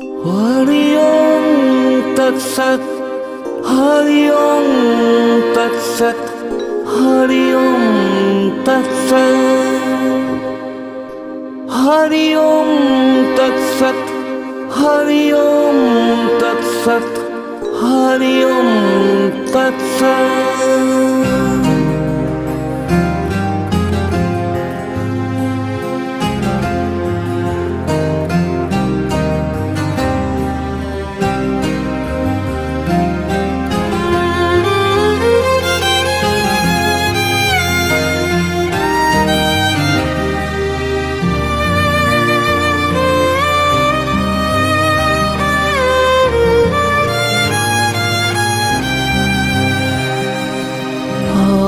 हरि ओम तत्सत् हरि ओम तत्सत् हरि ओम तत्सत् हरि ओम तत्सत् हरि ओम तत्सत् हरि ओम तत्सत्।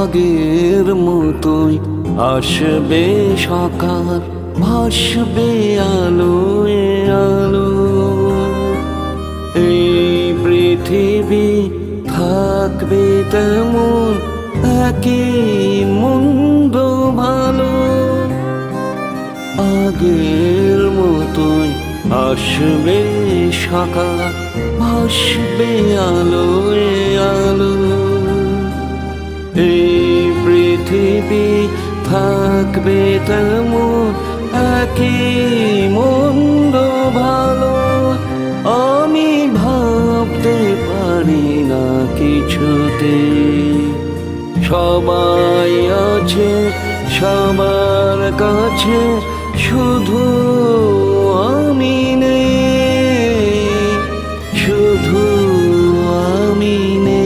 আগের মতোই আসবে সকাল, ভাসবে আলোয় আলো। এই পৃথিবী থাকবে তেমন একই মন্দ ভালো। আগের মতোই আসবে সকাল, ভাসবে আলোয় আলো। এই পৃথিবী থাকবে তেমন একই মন্দ ভালো। আমি ভাবতে পারি না কিছুতে, সবাই আছে সবার কাছে, শুধু আমি নেই, শুধু আমি নেই।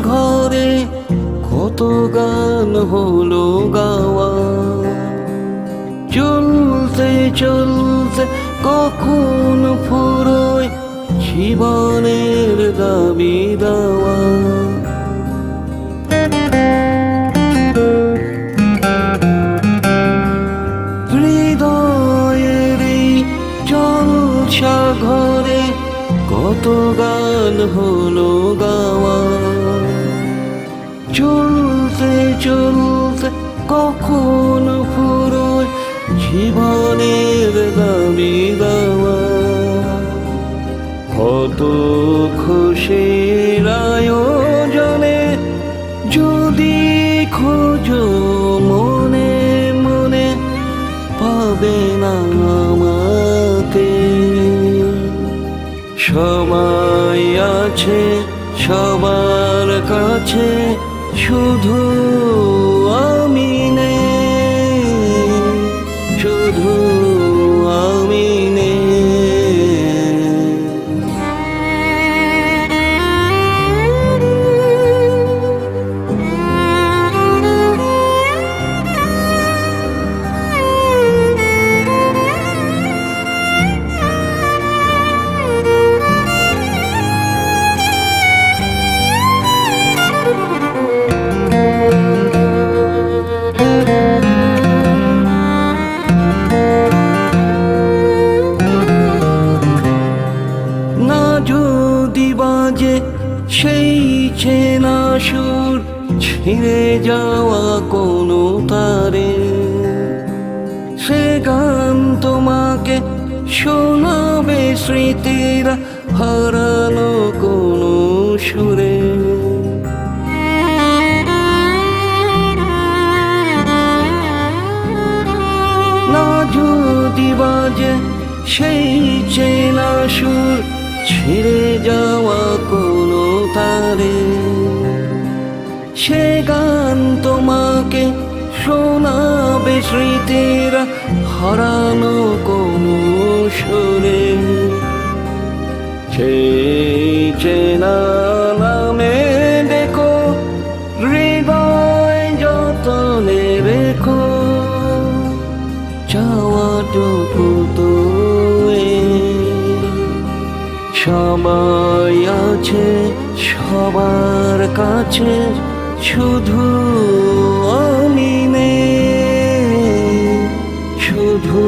ঘরে কত গান হলো গাওয়া, চলতে চলতে কখন ফুরোয় জীবনের দাবি দাওয়া। হৃদয়ের এই জলসা ঘরে কত গান হলো গাওয়া, চলতে চলতে কখন ফুরোয় জীবনের দাবি দাওয়া। কত খুশির আয়োজনে যদি খোঁজো মনে মনে, পাবে না আমাকে। সবাই আছে সবার কাছে, শুধু আমি নেই, শুধু আমি নেই। যদি বাজে সেই চেনা সুর, ছিঁড়ে যাওয়া কোনো তারে, সে গান তোমাকে শোনাবে স্মৃতিরা হারানো কোনো সুরে। না যদি বাজে সেই চেনা সুর, ছিঁড়ে যাওয়া কোনো তারে, সে গান তোমাকে শোনাবে স্মৃতিরা হারানো কোনো সুরে। সেই চেনা নামে দেখো, হৃদয় যতনে রেখো। পুতো সবাই আছে সবার কাছে, শুধু আমি নেই, শুধু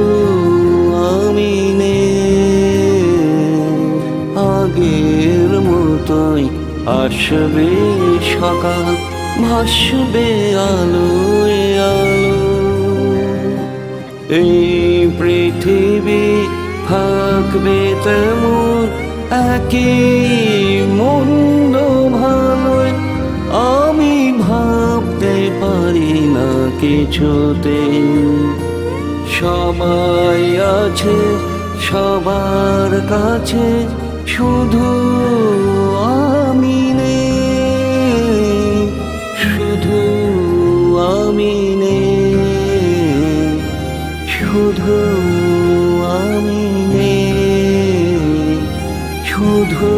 আমি নেই। আগের মতোই আসবে সকাল, ভাসবে আলোয় আলো। এই পৃথিবী থাকবে তেমন একই মন্দ ভালোয়, আমি ভাবতে পারি না কিছুতে। সবাই আছে সবার কাছে, শুধু আমি নেই, শুধু আমি নেই, শুধু আমি নেই, শুধু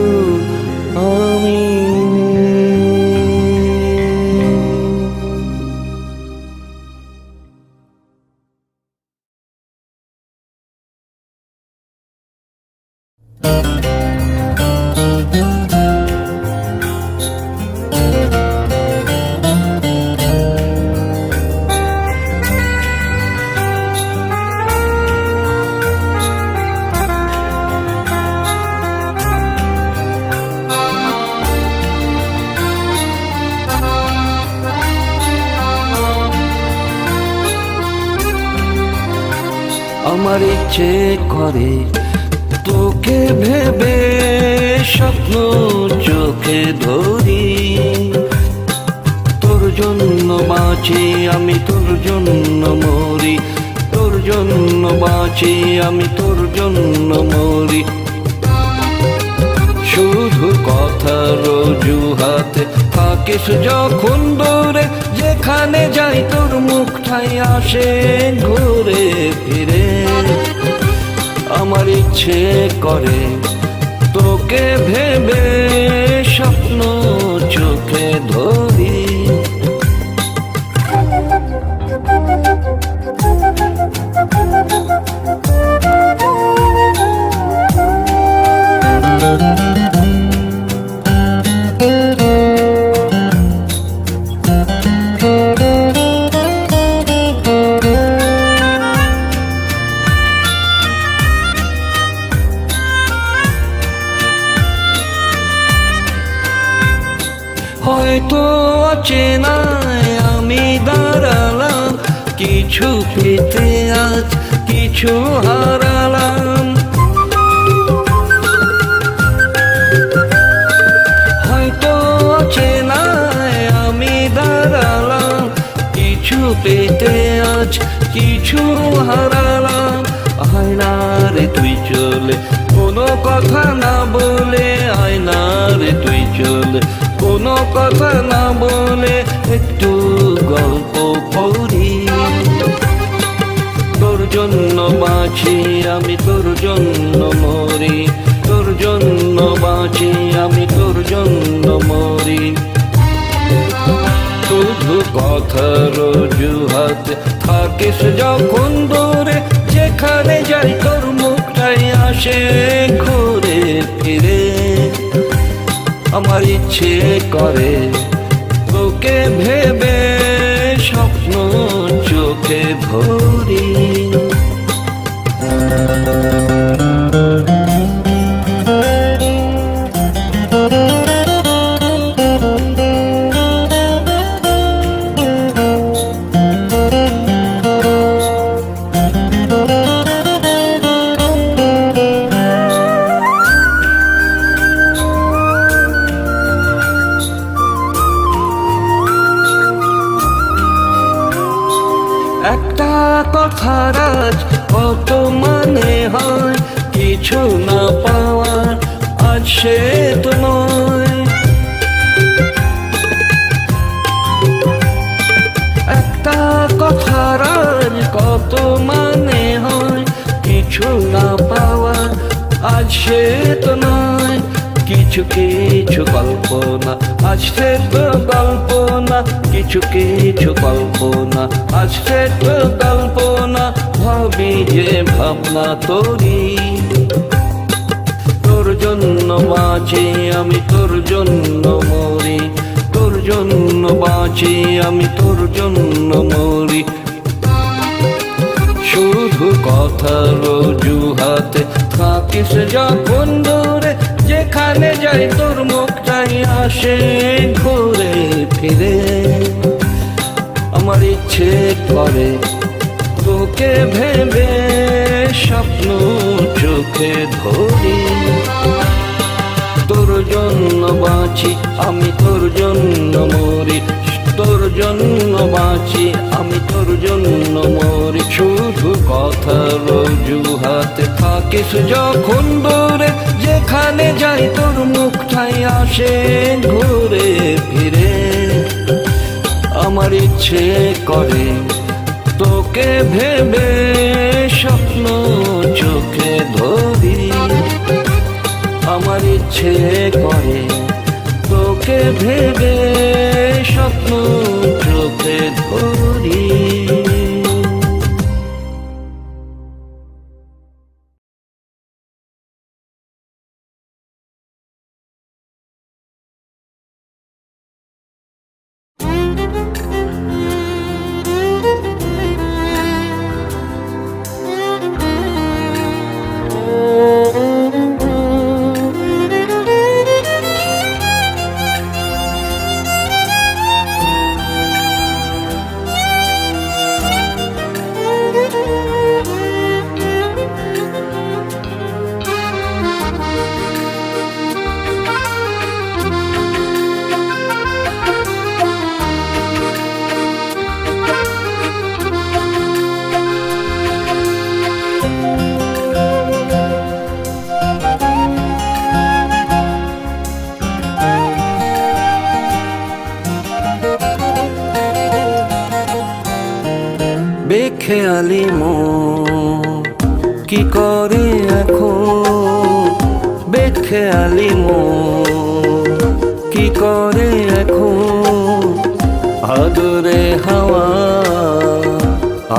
আমি নেই। আমার ইচ্ছে করে তোকে ভেবে স্বপ্ন চোখে ধরি, তোর জন্য বাঁচি আমি, তোর জন্য মরি, তোর জন্য বাঁচি আমি, তোর জন্য মরি। শুধু কথার অজুহাতে থাকিস যখন দূরে, যেখানে যাই তোর মুখটাই আসে ঘুরে ফিরে। আমার ইচ্ছে করে তোকে ভেবে স্বপ্ন চোখে ধরি। হয়তো অচেনায় আমি দাঁড়ালাম, কিছু পেতে আজ কিছু হারালাম। হয়তো অচেনায় আমি দাঁড়ালাম, কিছু পেতে আজ কিছু হারালাম। আয়নারে তুই চলে কোনো কথা না বলে, আয়নারে তুই চলে কোনো কথা না বলে, একটু গল্প করি। তোর জন্য বাঁচি আমি, তোর জন্য মরি, তোর জন্য বাঁচি আমি, তোর জন্য মরি। শুধু কথার অজুহাতে থাকিস যখন দূরে, যেখানে যাই তোর মুখটাই আসে ঘুরে ফিরে। আমার ইচ্ছে করে তোকে ভেবে স্বপ্ন চোখে ধরি। একটা কথার আজ কত মানে হয়, কিছু না পাওয়ার আজ সে তো নয়। একটা কথার আজ কত মানে হয়, কিছু না পাওয়ার আজ সে তো নয়। কিছু কিছু কল্পনা আসছে তো কল্পনা, কিছু কিছু কল্পনা আসছে তো কল্পনা, ভাবি যে ভাবনা তোরি। তোর জন্য বাঁচি আমি, তোর জন্য মরি, তোর জন্য বাঁচি আমি, তোর জন্য মরি। শুধু কথার অজুহাতে থাকিস যখন দূরে, যেখানে যাই তোর মুখটাই আসে ঘুরে ফিরে। আমার ইচ্ছে করে তোকে ভেবে স্বপ্ন চোখে ধরি। তোর জন্য বাঁচি আমি, তোর জন্য মরি, তোর জন্য বাঁচি আমি, তোর জন্য মরি। শুধু কথার অজুহাতে থাকিস যখন দূরে, যেখানে যাই তোর মুখটাই আসে ঘুরে ফিরে। আমার ইচ্ছে করে তোকে ভেবে স্বপ্ন চোখে ধরি। আমার ইচ্ছে করে তোকে ভেবে স্বপ্ন চোখে ধরি। বেখেয়ালি মন কি করে এখন, বেখেয়ালি মন কি করে এখন। আদরে হাওয়া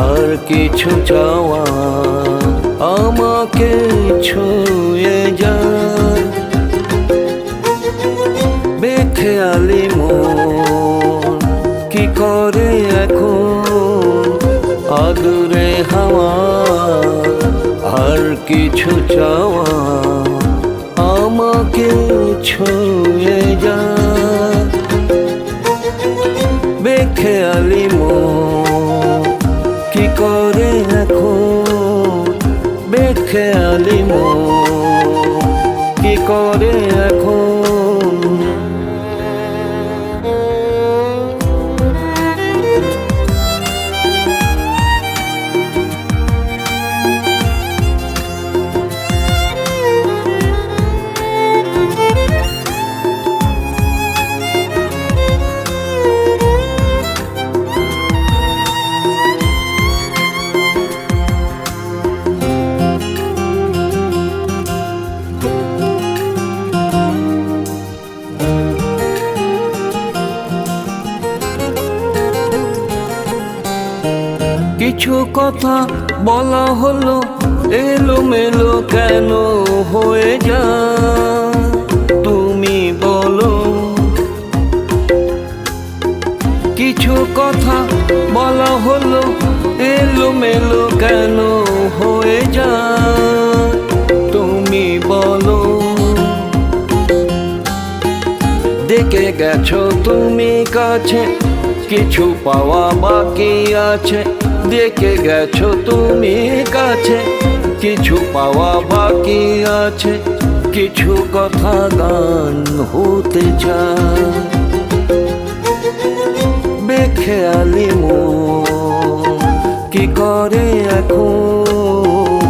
আর কিছু চাওয়া আমাকে ছুঁয়ে যায়। বেখেয়ালি মন কি করে এখন, আদরে হাওয়া আর কিছু চাওয়া আমাকে ছুঁয়ে যায়। বেখেয়ালি মন কি করে এখন, বেখেয়ালি মন কি করে এখন। কিছু কথা বলা হলো এলোমেলো কেন হয়ে যায়, তুমি বলো। কিছু কথা বলা হলো এলোমেলো কেন হয়ে যায়, তুমি বলো। দেখে গেছো তুমি কাছে, কিছু পাওয়া বাকি আছে। দেখে গেছো তুমি কাছে, কিছু পাওয়া বাকি আছে। কিছু কথা গান হতে চায়। বেখেয়ালি মন কি করে এখন,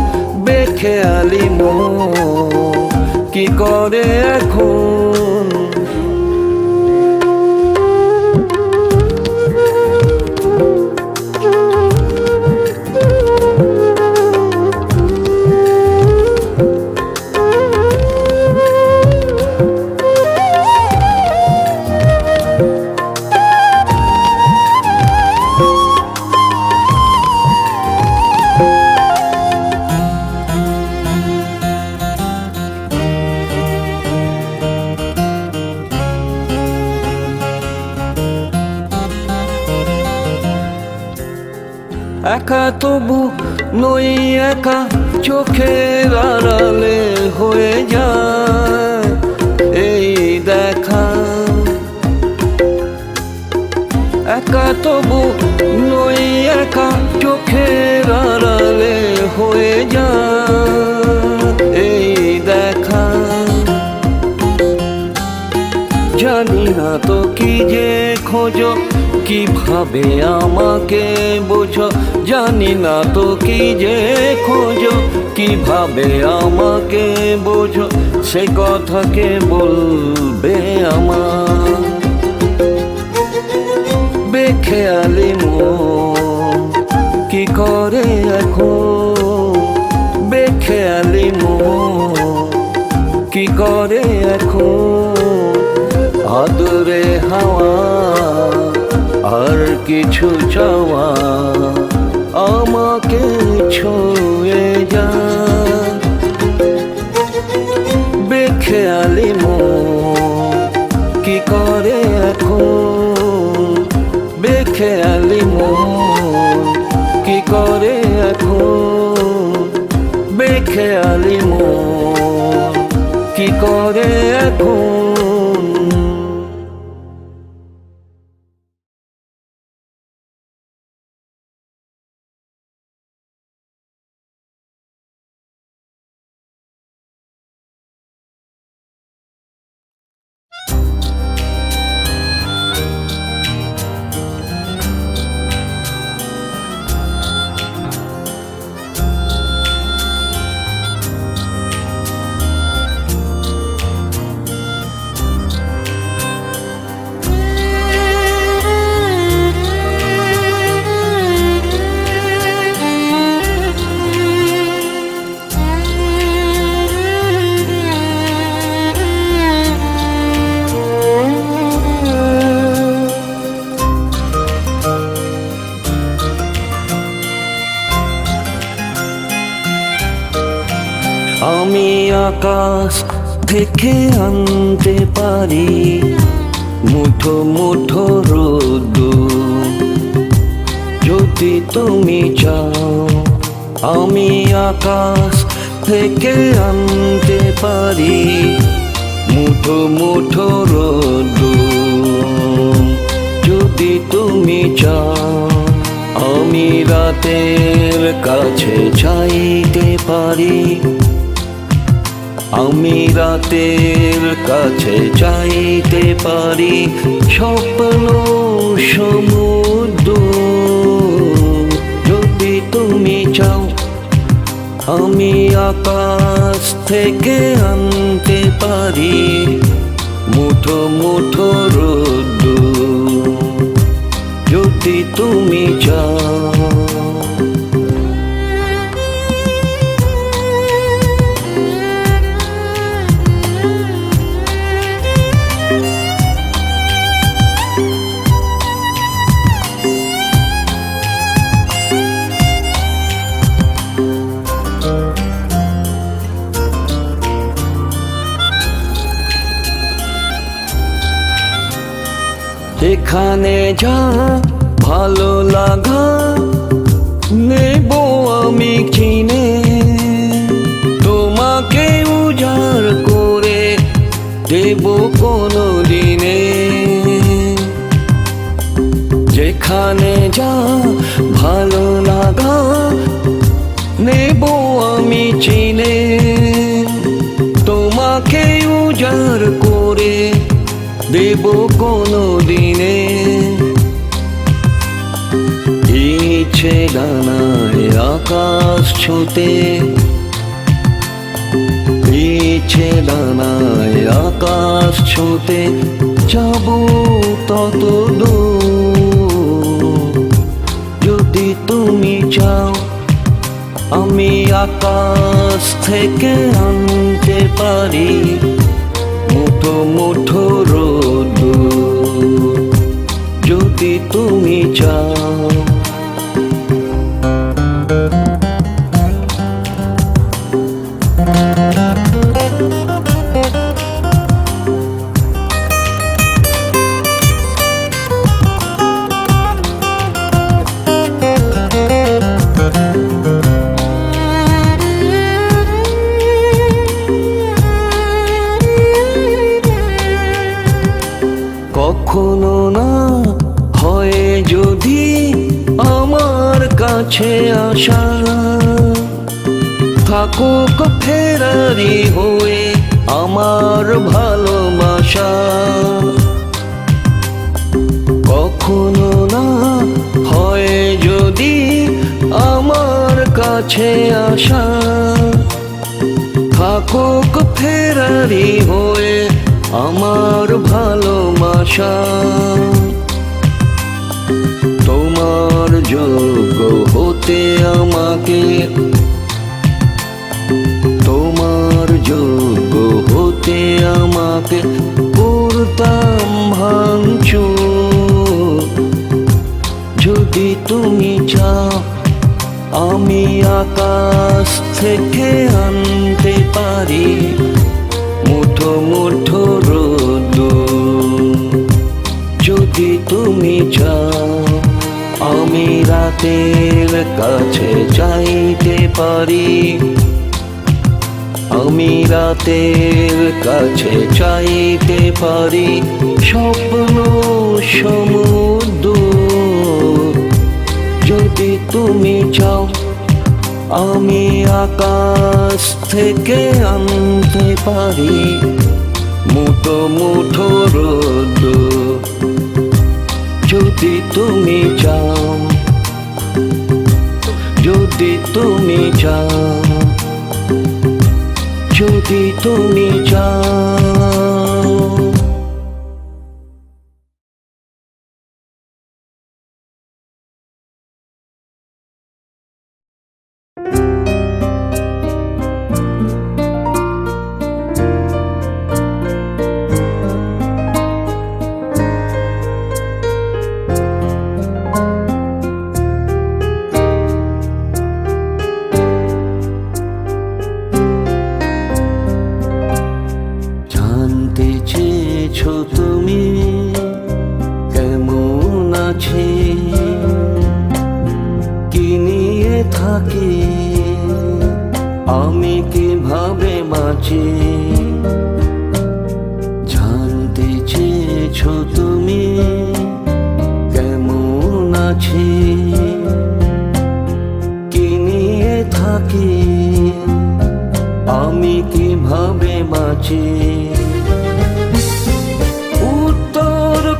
বেখেয়ালি মন কি করে এখন। একা তবু নই একা, চোখের আড়ালে হয়ে যায় এই দেখা। একা তবু নই একা, চোখের আড়ালে হয়ে যায় এই দেখা। জানি না তো কি যে খোঁজো, কিভাবে আমাকে বোঝো। জানি না তো কি যে খোঁজো, কিভাবে আমাকে বোঝো। সে কথাকে বলবে আমার বেখেয়ালি মন কি করে এখন। বেখেয়ালি মন কি করে এখন। আদরে হাওয়া আর কিছু চাওয়া আমাকে ছুঁয়ে যায়। বেখেয়ালি মন কি করে এখন। বেখেয়ালি মন কি করে এখন। বেখেয়ালি মন কি করে এখন। আমি আকাশ থেকে আনতে পারি মুঠো মুঠো রোদ্দুর, যদি তুমি চাও। আমি আকাশ থেকে আনতে পারি মুঠো মুঠো রোদ্দুর, যদি তুমি চাও। আমি রাতের কাছে চাইতে পারি, আমি রাতের কাছে চাইতে পারি স্বপ্ন সমুদ্র, যদি তুমি চাও। আমি আকাশ থেকে আনতে পারি মুঠো মুঠো রোদ্দুর, যদি তুমি চাও। এখানে যা ভালো লাগা নেব আমি কিনে, তোমাকে উজাড় করে দেব কোনো দিনে। যেখানে যা ভালো লাগা নেব আমি চিনে, তোমাকে উজাড় করে দেব কোনো দিনে। ইচ্ছে ডানায় আকাশ ছুঁতে, ইচ্ছে ডানায় আকাশ ছুঁতে যাব তত দূর, যদি তুমি চাও। আমি আকাশ থেকে আনতে পারি মুঠো মুঠো রোদ্দুর, যদি তুমি চাও। কাছে আসা থাকুক ফেরারি হয়ে আমার ভালোবাসা। কখনো না হয় যদি আমার কাছে আসা থাকুক ফেরারি হয়ে আমার ভালোবাসা। তোমার যোগ্য হতে আমাকে, তোমার যোগ্য হতে আমাকে করতাম ভাঙচুর। যদি তুমি চাও আমি আকাশ থেকে আনতে পারি মুঠো মুঠো রোদ্দুর। যদি তুমি চাও আমি রাতের কাছে চাইতে পারি, আমি রাতের কাছে চাইতে পারি স্বপ্ন সমুদ্র। যদি তুমি চাও আমি আকাশ থেকে আনতে পারি মুঠো মুঠো রোদ্দুর। যদি তুমি চাও, যদি তুমি চাও, যদি তুমি চাও। তুমি কেমন আছি, কি নিয়ে থাকি, আমি কিভাবে বাঁচি। জানতে চেয়েছো তুমি কেমন আছি, কি নিয়ে থাকি, আমি কিভাবে বাঁচি।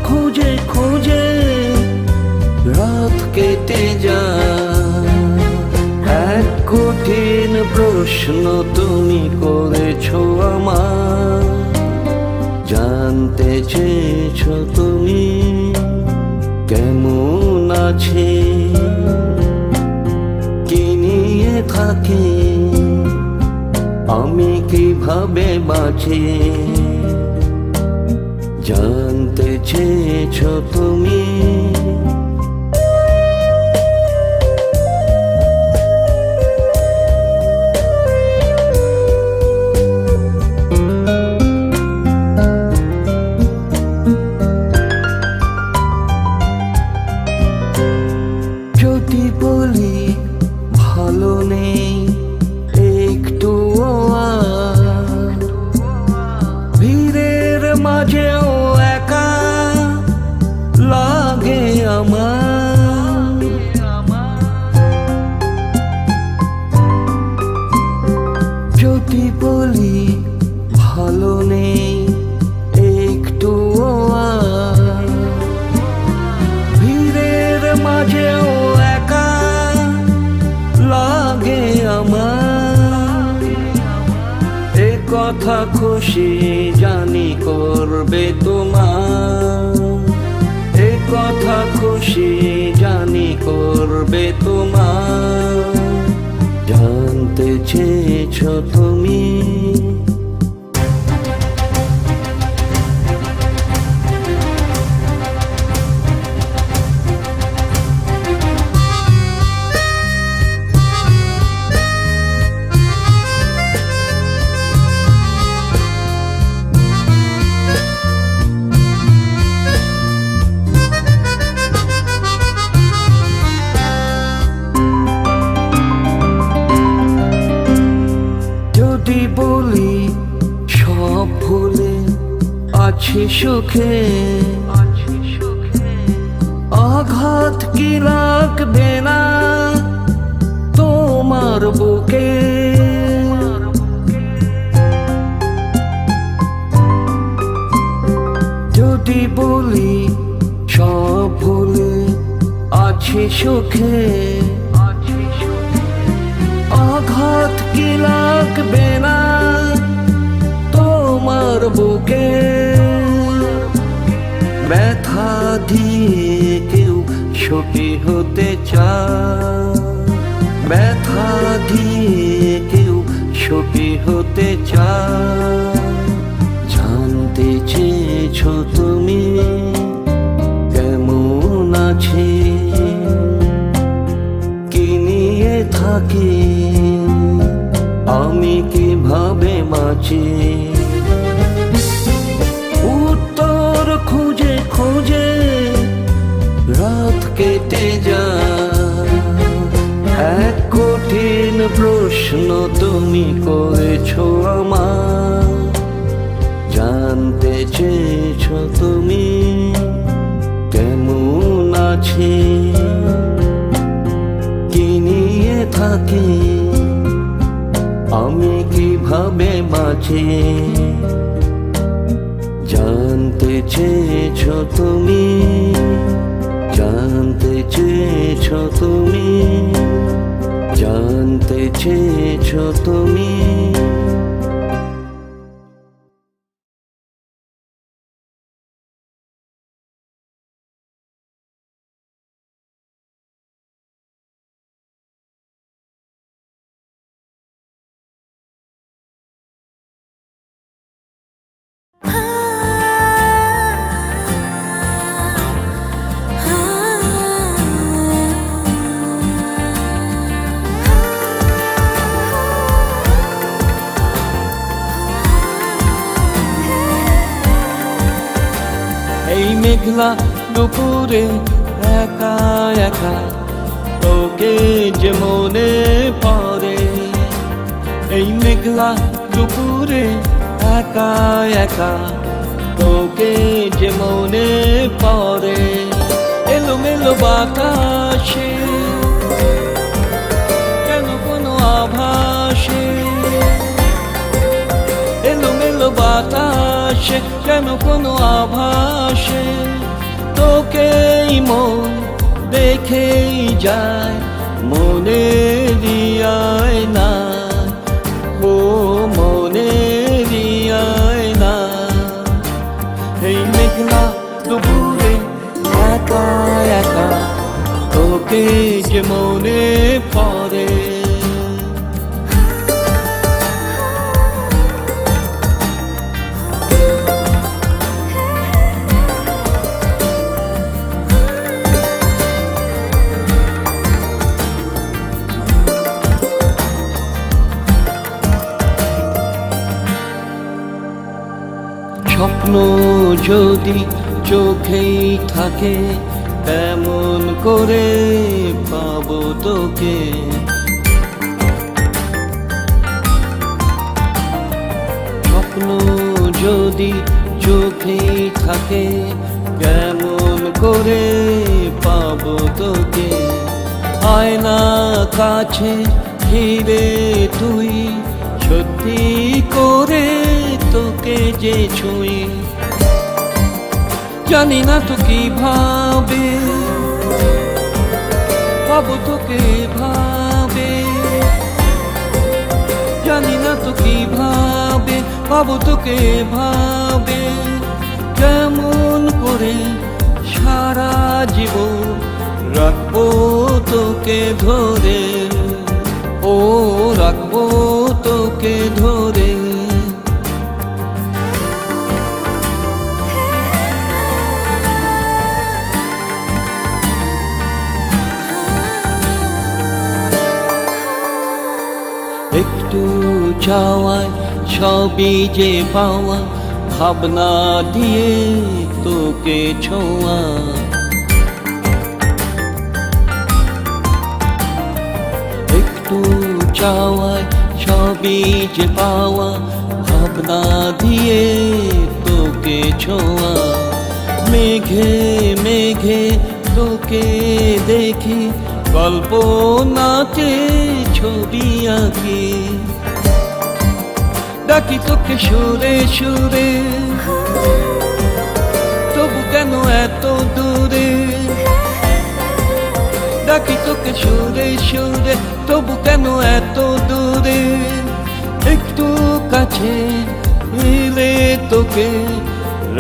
খুঁজে খুঁজে রাত কেটে যায়, এক কঠিন প্রশ্ন তুমি করেছো আমার। জানতে চেয়েছো তুমি কেমন আছি, কি নিয়ে থাকি, আমি কিভাবে বাঁচি। জানতে চেয়েছো তুমি যদি বলি ভালো নেই একটুও, ভিড়ের মাঝেও একা লাগে আমার। যদি বলি ভালো নেই একটুও, ভিড়ের মাঝেও একা লাগে আমার। এ কথা খুশি জানি করবে তোমার, এ কথা খুশি জানি করবে তোমার। জানতে চেয়েছো তুমি বলি সব ভুলে আছি সুখে, আঘাত কি লাগবে না সুখে আঘাত কি লাগবে না তোমার বুকে ব্যথা দিয়ে কেউ সুখী হতে চায় ব্যথা দিয়ে কেউ সুখী হতে চায় জানতে চেয়েছো তুমি কেমন আছি কি নিয়ে থাকি আমি কিভাবে বাঁচি উত্তর খুঁজে খুঁজে রাত কেটে যায় এক কঠিন প্রশ্ন তুমি করেছো আমার জানতে চেয়েছো তুমি কেমন আছি কি নিয়ে থাকি আমি কিভাবে বাঁচি জানতে চেয়েছো তুমি জানতে চেয়েছো তুমি জানতে চেয়েছো তুমি এই মেঘলা দুপুরে একা একা তোকে যে মনে পড়ে এই মেঘলা দুপুরে একা একা তোকে যে মনে পড়ে এলোমেলো বাতাসে কেন কোনো আভাসে এলোমেলো বাতাসে কেন কোনো আভাসে তোকেই মন দেখেই যায় মনে দিয়ায় না ও মনে দিয়ায় না এই মেঘলা দুপুরে একা একা তোকে যে মনে পড়ে স্বপ্ন যদি চোখেই থাকে তেমন করে পাবো তোকে স্বপ্ন যদি চোখেই থাকে কেমন করে পাবো তোকে আয়না কাছে ঘিরে তুই সত্যি করে তোকে যে ছুঁই জানি না তো কিভাবে পাবো তোকে ভাবে জানি না তো কিভাবে পাবো তোকে ভাবে কেমন করে সারা জীবন রাখবো তোকে ধরে ও রাখবো তোকে ধরে একটু চাওয়ায় সবই যে পাওয়া ভাবনা দিয়ে তোকে ছোঁয়া একটু চাওয়ায় সবই যে পাওয়া ভাবনা দিয়ে তোকে ছোঁয়া মেঘে মেঘে তোকে দেখি কল্পনাতে ছবি আঁকি ডাকি তোকে সুরে সুরে তবু কেন এত দূরে ডাকি তোকে সুরে সুরে, তবু কেন এত দূরে? একটু কাছে এলে তোকে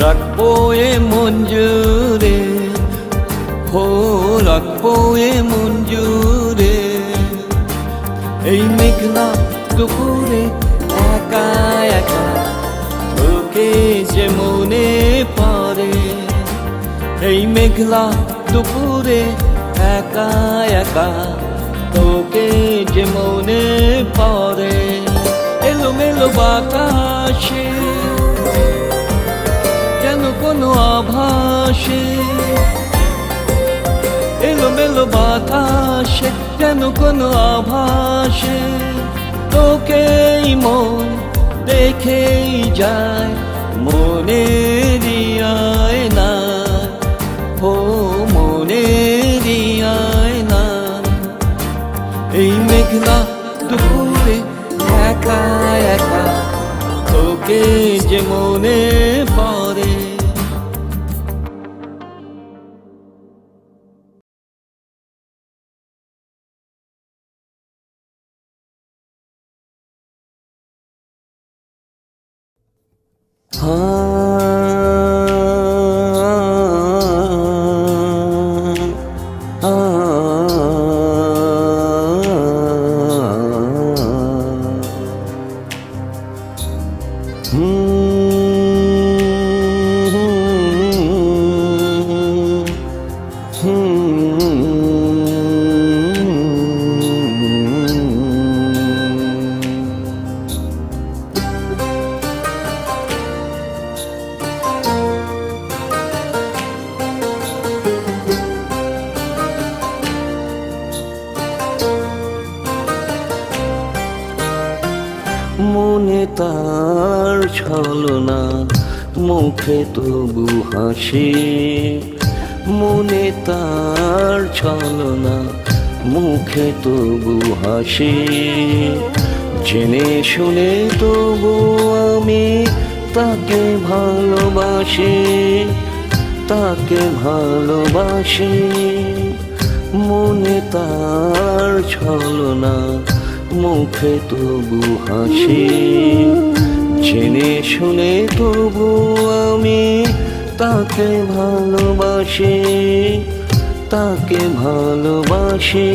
রাখবো এ মন জুড়ে, হো রাখবো এ মন জুড়ে। এই মেঘলা দুপুরে একা একা তোকে যে মনে পড়ে, এই মেঘলা দুপুরে একা একা তোকে যে মনে পড়ে। এলোমেলো বাতাসে যেন কোনো আভাসে, এলোমেলো বাতাসে যেন কোনো আভাসে, তোকেই মন দেখেই যায় মনেরই আয়না, ও মনেরই আয়না। এই মেঘলা দুপুরে একা একা তোকে যে মনে পড়ে। মনে তার ছলনা, মুখে তবু হাসি, মনে তার ছলনা, মুখে তবু হাসি। জেনে শুনে তবু আমি তাকে ভালোবাসি, তাকে ভালোবাসি। মনে তার ছলনা, মুখে তবু হাসি, জেনে শুনে তবু আমি তাকে ভালোবাসি, তাকে ভালোবাসি।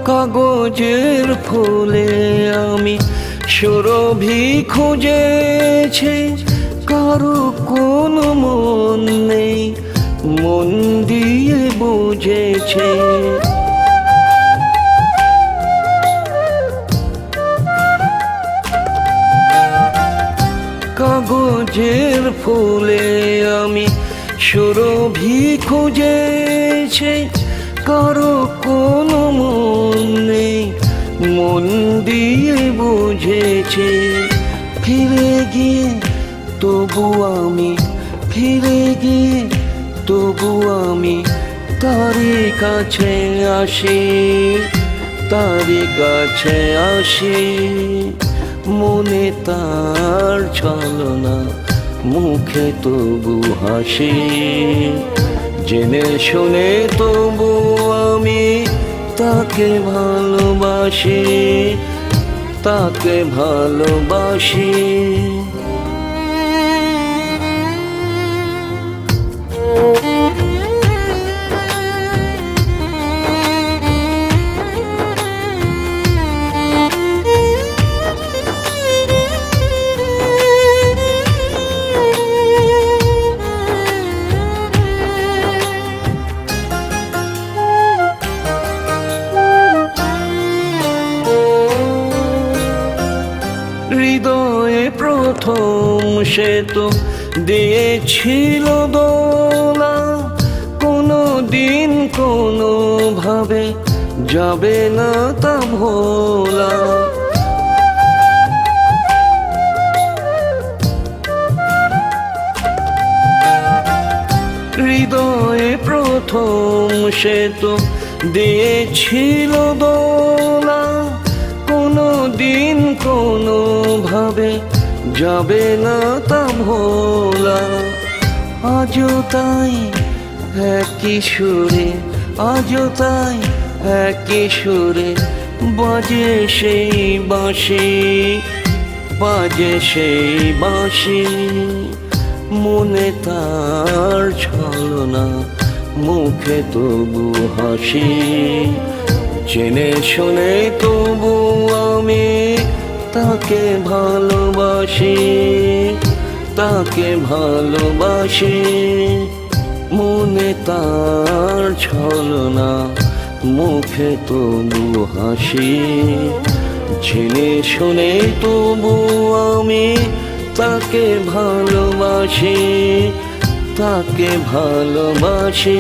কাগজের ফুলে আমি সুরভি খুঁজেছি, কারো কোনো মন নেই মন দিয়ে বুঝেছে। কাগজের ফুলে আমি সুরভি খুঁজেছি, কারো কোনো মন নেই মন দিয়ে বুঝেছে। ফিরে গিয়ে তবু আমি, ফিরে গিয়ে তবু আমি তারই কাছে আসি, তারই কাছে আসি। মনে তার ছলনা, মুখে তবু হাসি, জেনে শুনে তবু আমি তাকে ভালোবাসি, তাকে ভালোবাসি। হৃদয়ে প্রথম সে তো দিয়েছিল দোলা, কোনো দিন কোনো ভাবে যাবে না তা ভোলা। হৃদয়ে প্রথম সে তো দিয়েছিল দোলা, কোনো দিন কোনো ভাবে যাবে না তা ভোলা। আজও তাই একই সুরে, আজও তাই একই সুরে বাজে সেই বাঁশি, বাজে সেই বাঁশি। মনে তার ছলনা, মুখে তবু হাসি, জেনে শুনে তবু আমি তাকে ভালোবাসি, তাকে ভালোবাসি। মনে তার ছলনা, মুখে তবু হাসি, জেনে শুনে তবু আমি তাকে ভালোবাসি, তাকে ভালোবাসি।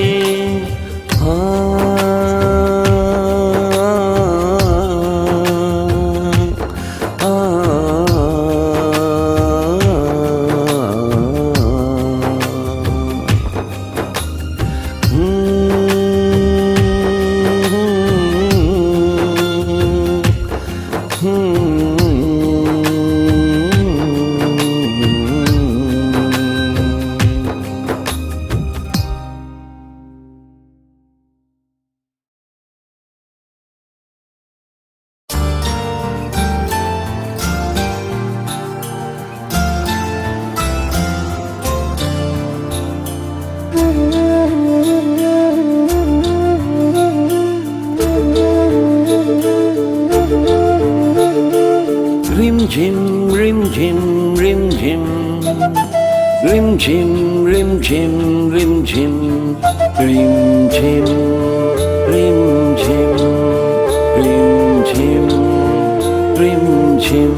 Rim-झिम, rim-झिम, rim-झिम, rim-झिम, rim-झिम, rim-झिम, rim-झिम, rim-झिम, rim-झिम, rim-झिम।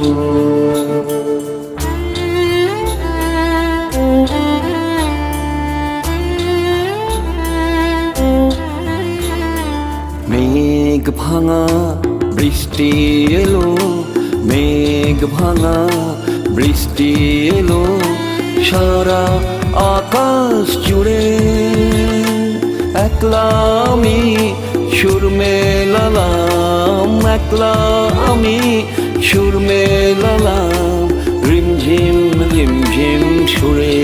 মেঘ ভাঙা বৃষ্টি এলো, মেঘ ভাঙা বৃষ্টি এলো সারা আকাশ জুড়ে। একলা আমি সুর মেলালাম, একলা আমি সুর মেলালাম রিমঝিম রিমঝিম সুরে,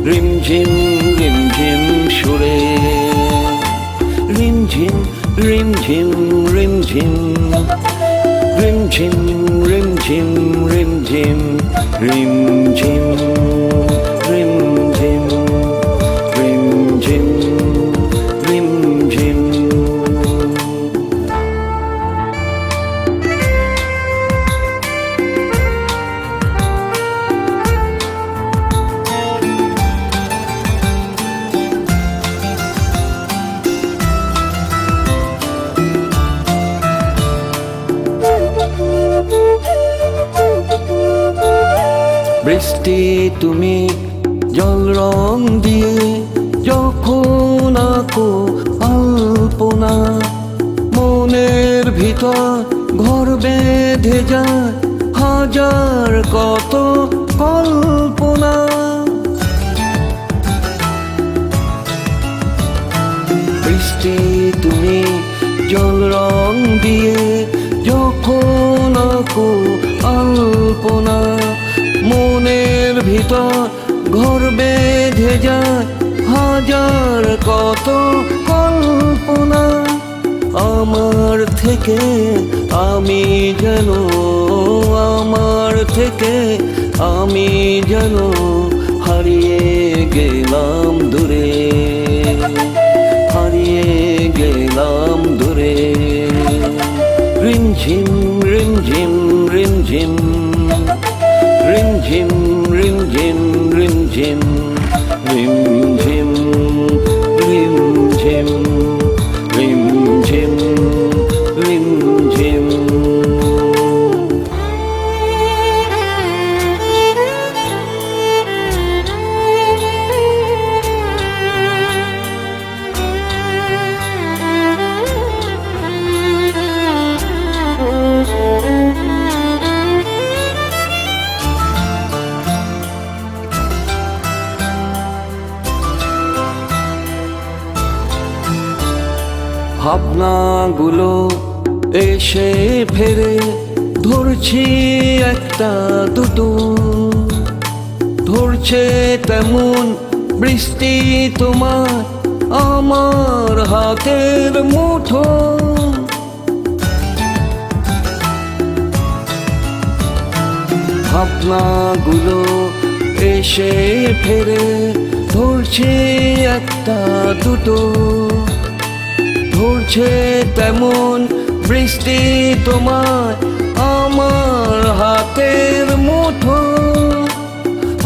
রিমঝিম রিমঝিম সুরে। রিমঝিম রিমঝিম রিমঝিম, rim-झिम, rim-झिम, rim-झिm, rim-झिm, rim-झिm, rim-झिम, rim-झिम। বৃষ্টি তুমি জল রং দিয়ে যখন আঁকো আলপনা, মনের ভিতর ঘর বেঁধে যায় হাজার কত কল্পনা। বৃষ্টি তুমি জল রং দিয়ে যখন আঁকো আলপনা, মনের ভিতর ঘর বেঁধে যায় হাজার কত কল্পনা। আমার থেকে আমি যেন, আমার থেকে আমি যেন হারিয়ে গেলাম দূরে, হারিয়ে গেলাম দূরে। রিমঝিম রিমঝিম রিমঝিম, rim-झिम, rim-झिम, rim-झिम, rim-झिम, rim-झिम, rim-झिम, rim-झिम। ভাবনাগুলো এসে ফেরে, ধরছি একটা দুটো, ধরছে তেমন বৃষ্টি তোমার আমার হাতের মুঠো। ভাবনাগুলো এসে ফেরে, ধরছে একটা দুটো, ধরছে তেমন বৃষ্টি তোমার আমার হাতের মুঠো।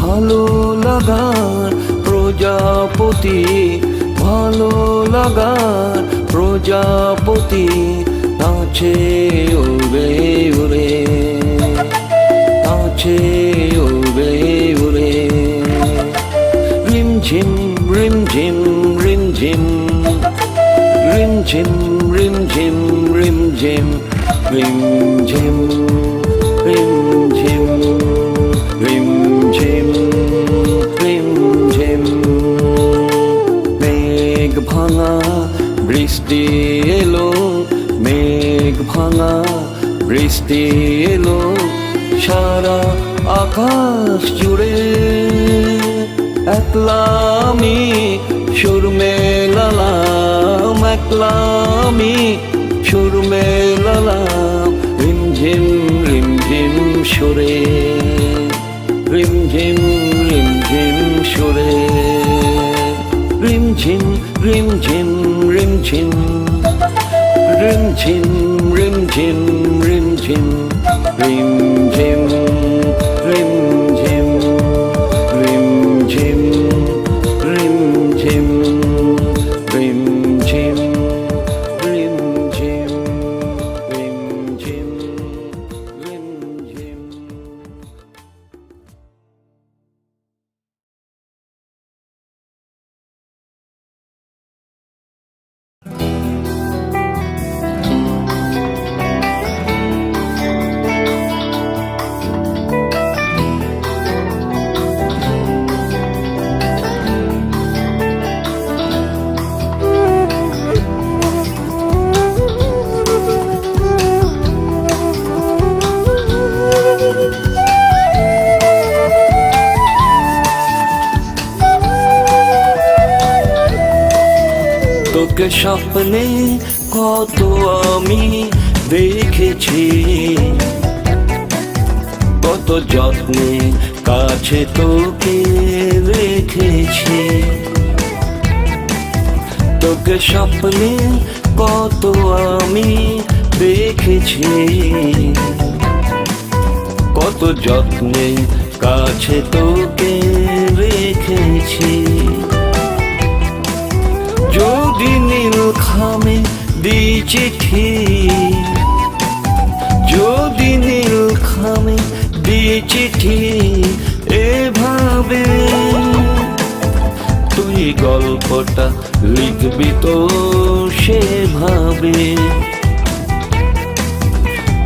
ভালো লাগার প্রজাপতি, ভালো লাগার প্রজাপতি নাচে উড়ে উড়ে, নাচে উড়ে উড়ে। রিমঝিম রিমঝিম রিমঝিম, রিমঝিম রিমঝিম রিমঝিম, রিমঝিম রিমঝিম রিমঝিম রিমঝিম। মেঘ ভাঙা বৃষ্টি এলো, মেঘ ভাঙা বৃষ্টি এলো সারা আকাশ জুড়ে। একলা আমি সুর মেলালাম, একলা আমি সুর মেলালাম রিমঝিম রিমঝিম সুরে, রিমঝিম রিমঝিম সুরে। রিমঝিম রিমঝিম রিমঝিম, রিমঝিম রিমঝিম রিমঝিম, রিমঝিম রিমঝিম রিমঝিম রিমঝিম রিমঝিম রিমঝিম রিমঝিম রিমঝিম। তোকে স্বপ্নে কত আমি দেখেছি, কত যত্নে কাছে তোকে রেখেছি। তোকে স্বপ্নে কত আমি দেখেছি, কত যত্নে কাছে তোকে রেখেছি। যদি নীল খামে দি চিঠি, যদি নীল খামে দি চিঠি এভাবে, তুই গল্পটা লিখবি তো সেভাবে,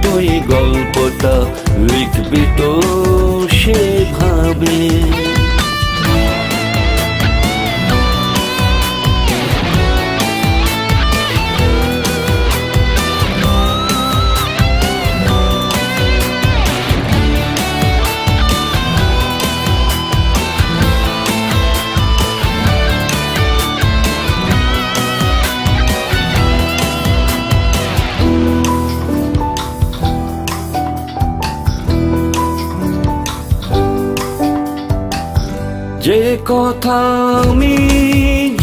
তুই গল্পটা লিখবি তো সেভাবে। যে কথা আমি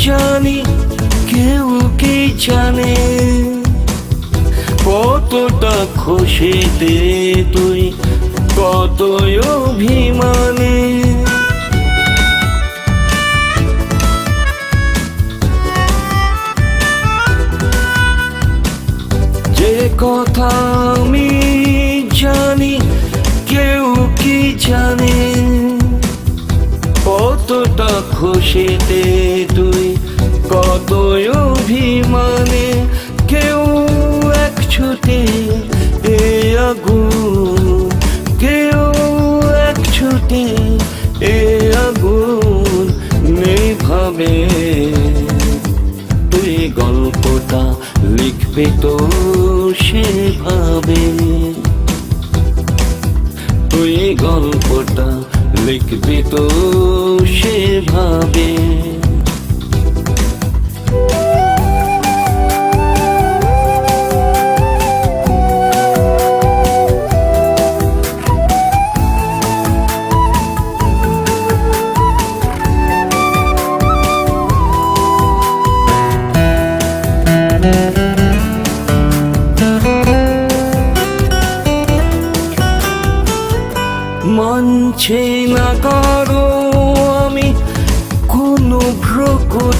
জানি কেউ কি জানে, কতটা খুশিতে তুই কত অভিমানে। যে কথা আমি জানি কেউ কি জানে, কতটা খুশিতে তুই কত অভিমানে। কেউ এক ছুটে এ আগুন, কেউ এক ছুটে এ আগুন নেভাবে। তুই গল্পটা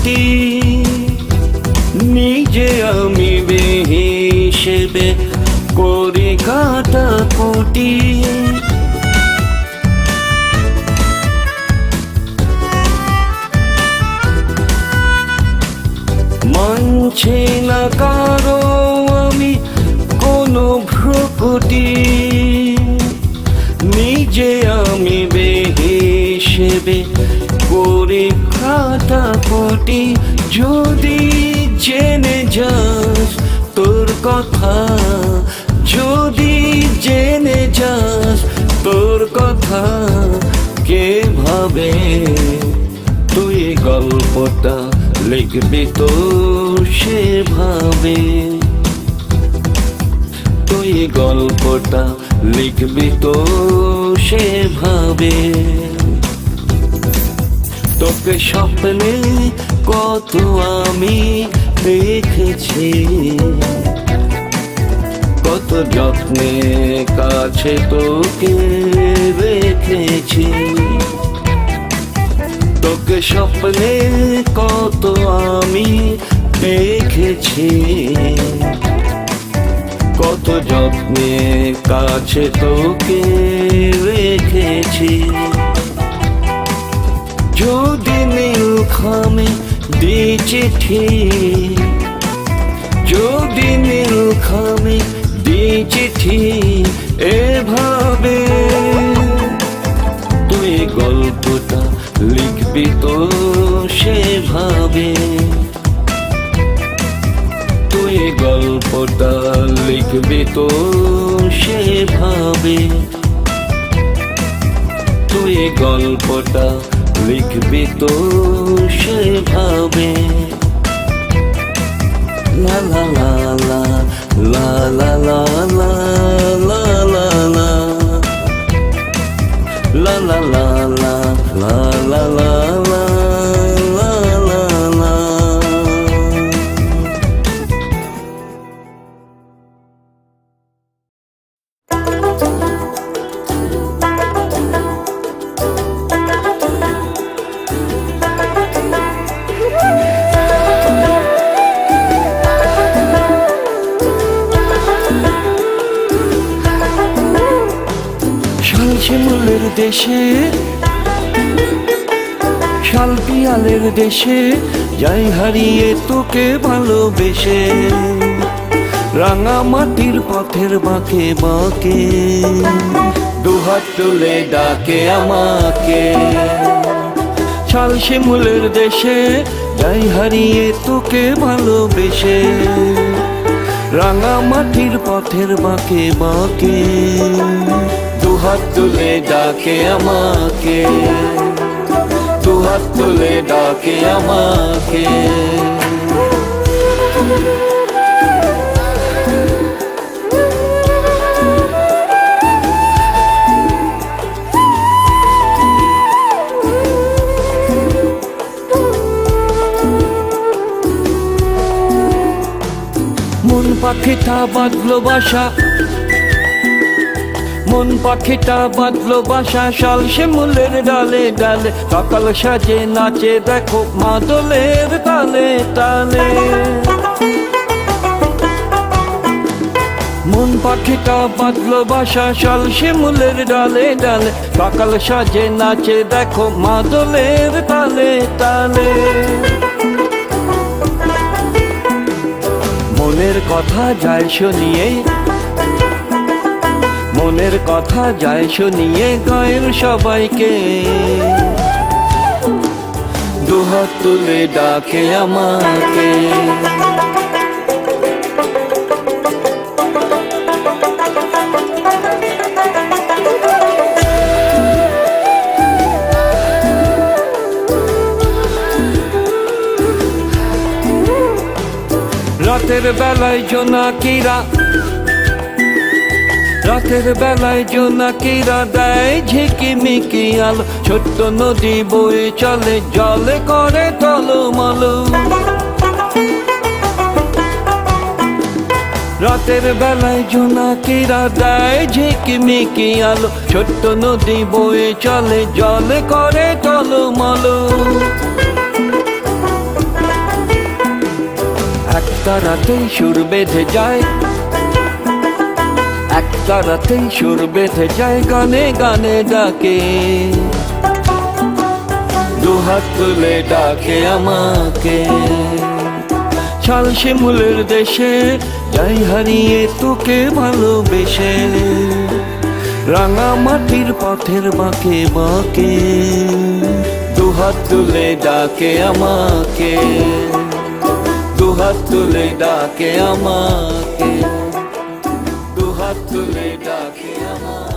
কুটি, নিজে আমি বেহিসেবে করি কাটাকুটি। মানছি না কারো আমি কোনো ভ্রুকুটি, নিজে আমি বেহিসেবে করি কাটাকুটি। যদি জেনে যাস তোর কথা, যদি জেনে যাস তোর কথা, কে ভাবে তুই গল্পটা লিখবি তো সেভাবে, তুই গল্পটা লিখবি তো সেভাবে। তোকে স্বপ্নে কত আমি দেখেছি, কত যত্নে কাছে তোকে রেখেছি। তোকে স্বপ্নে কত আমি দেখেছি, কত যত্নে কাছে তোকে রেখেছি। যদি নীল খামে দি চিঠি, যদি নীল খামে দি চিঠি, এভাবে তুই গল্পটা লিখবি তো সেভাবে, তুই গল্পটা লিখবি তো সেভাবে, তুই গল্পটা লিখবি তো সেভাবে। লা লা লা লা লা লা লা লা লা লা লা la la la la la la la la la la la। শালশিমুলের দেশে, শাল পিয়ালের দেশে যাই হারিয়ে তোকে ভালোবেসে। রাঙা মাটির পথের বাঁকে বাঁকে দুহাত তুলে ডাকে আমাকে। শালশিমুলের দেশে যাই হারিয়ে তোকে ভালোবেসে। রাঙা মাটির পথের বাঁকে বাঁকে দুহাত তুলে ডাকে আমাকে, দুহাত তুলে ডাকে আমাকে। মন পাখিটা বাঁধলো বাসা, মন পাখিটা বাঁধলো বাসা শালশিমুলের ডালে ডালে। সকাল সাজে নাচে দেখো মাদলের তালে তালে। মন পাখিটা বাঁধলো বাসা শালশিমুলের ডালে ডালে। সকাল সাজে নাচে দেখো মাদলের তালে তালে। মনের কথা যায় শুনিয়ে, মনের কথা যায় শুনিয়ে গায়ের সবাইকে। দুহাত তুলে ডাকে আমাকে। রাতের বেলায় জোনাকিরা, রাতের বেলায় জোনাকিরা দেয় ঝিকিমিকি আলো। ছোট্ট নদী বয়ে চলে জলে করে টলমল। রাতের বেলায় জোনাকিরা দেয় ঝিকিমিকি আলো। ছোট্ট নদী বয়ে চলে জলে করে টলমল। একটা রাতেই সুর বেঁধে যায়, একটা রাতেই সুর বেঁধে যায়, গানে গানে ডাকে, দুহাত তুলে ডাকে আমাকে। ছাল শিমুলের দেশে যাই হারিয়ে তোকে ভালোবেসে, রাঙা মাটির পথের বাঁকে বাঁকে, দুহাত তুলে ডাকে আমাকে, দুহাত তুলে ডাকে আমাকে, দুহাত তুলে ডাকে আমাকে।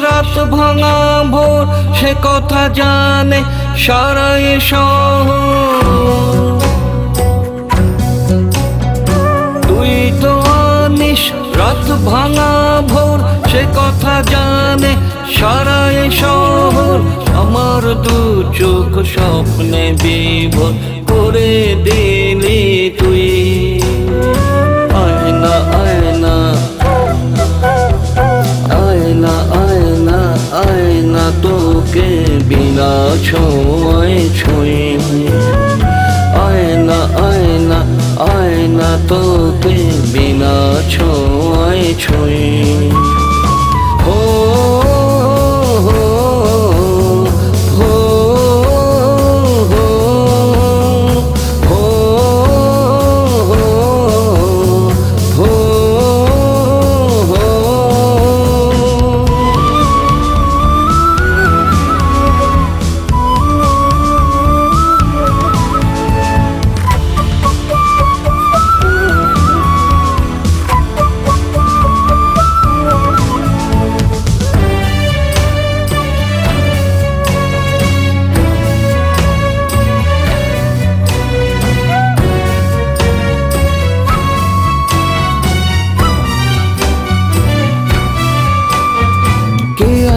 রাত ভাঙা ভোর সে কথা জানে সারা এ শহর, তুই তো আনিস রাত ভাঙা ভোর সে কথা জানে সারা এ শহর। আমার দু চোখ স্বপ্নে বিভোর করে দিলি তুই, আয়না আয়না আয়না আয়না আয়না তোকে বিনা ছোঁয় ছুঁয়ে, আয়না আয়না আয়না তোকে বিনা ছোঁয় ছুঁয়ে। হো হো হো হো হো হো হো।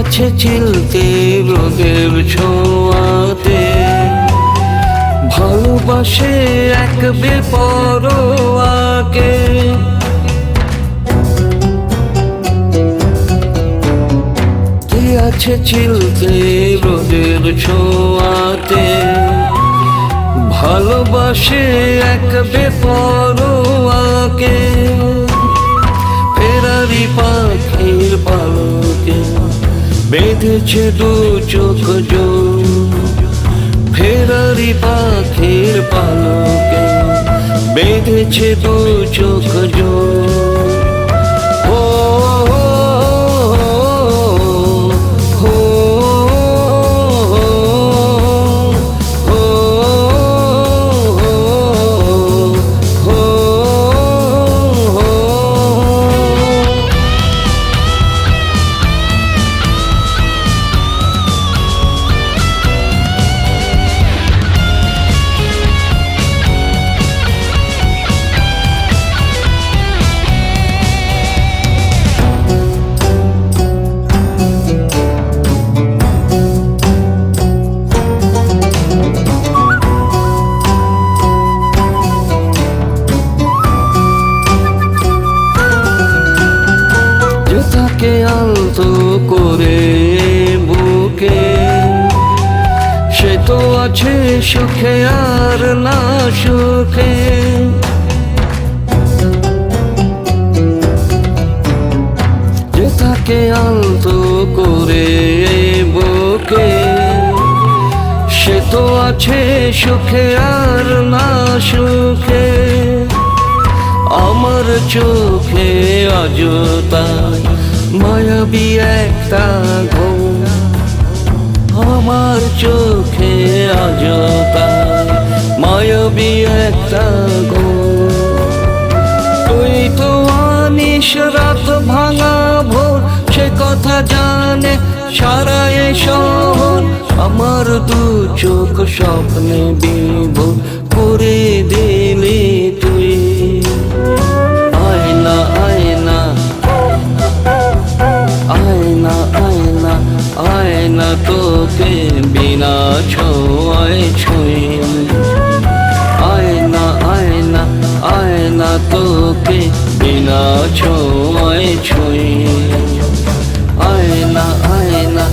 আছে চিলতে রোদের ছোঁয়াতে, ভালোবাসে এক বেপরোয়াকে, কে আছে চিলতে রোদের ছোঁয়াতে, ভালোবাসে এক বেপরোয়াকে, ফেরারি পাখির পালকে বেঁধেছে দু চোখ জোর, ফেরারি পাখির পালকে বেঁধেছে দু চোখ জোর। ও হো হো হো হো। তাকে আলতো করে বুকে, সে তো আছে সুখে আর না সুখে, যে তাকে আলতো করে বুকে, সে তো আছে সুখে আর না সুখে। আমার চোখে আজও তাই মায়াবী একটা ঘুম, আমার চোখে আজও তাই মায়াবী একটা ঘুম। নিশ রাত ভাঙা ভোর সে কথা জানে সারা এ শহর। আমার দু চোখ স্বপ্নে বিভোর করে দিলি তুই। আয়না আয়না আয়না আয়না আয়না তোকে বিনা ছোঁয়ায় ছুঁই। আয়না আয়না আয়না তোকে বিনা ছোঁয়ায় ছুঁই। আয়না আয়না